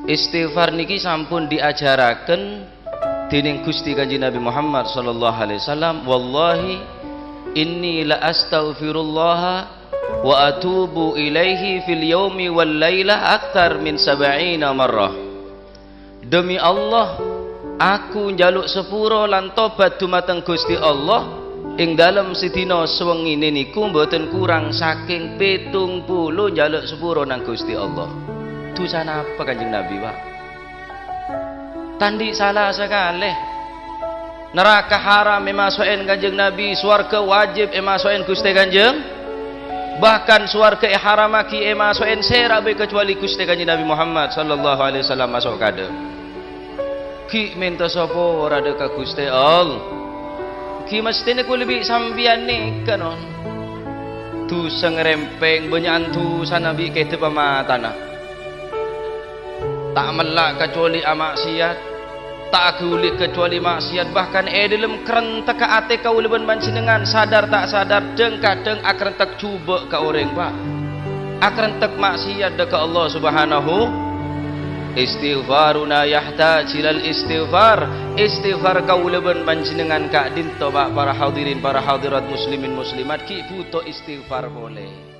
Istighfar niki sampun diajaraken dening Gusti Kanjeng Nabi Muhammad sallallahu alaihi wasallam. Wallahi inni la astaghfirullah wa atubu ilaihi fil yaumi wal lailah akthar min 70 marrah. Demi Allah, aku njaluk sepuro lan tobat dumateng Gusti Allah ing dalem sedina swengine niku mboten kurang saking 70 njaluk sepuro nang Gusti Allah. Dosane apa Kanjeng Nabi, Pak? Tandi salah sekali. Neraka haram emasukin Kanjeng Nabi, swarga wajib emasukin Gusti Kanjeng. Bahkan swarga haramaki emasukin serabe kecuali Gusti Kanjeng Nabi Muhammad sallallahu alaihi wasallam masuk kade. Ki minta sapa ora ada ka Gusti Allah. Ki mestine ku lebih sambian ni kanon. Tu sengrempeng benyantu sanabi kete pamatana. Tak melak kecuali maksiat, tak gulik kecuali maksiat, bahkan dalam kerentek ke ate kau leban panjenengan sadar tak sadar deng kadeng akrentek cuba ke orang, Pak. Akrentek maksiat ke Allah Subhanahu. Istighfaruna yahtaj ilal istighfar. Istighfar kau leban panjenengan kak dinto, Pak, para hadirin para hadirat muslimin muslimat ki butuh istighfar boleh.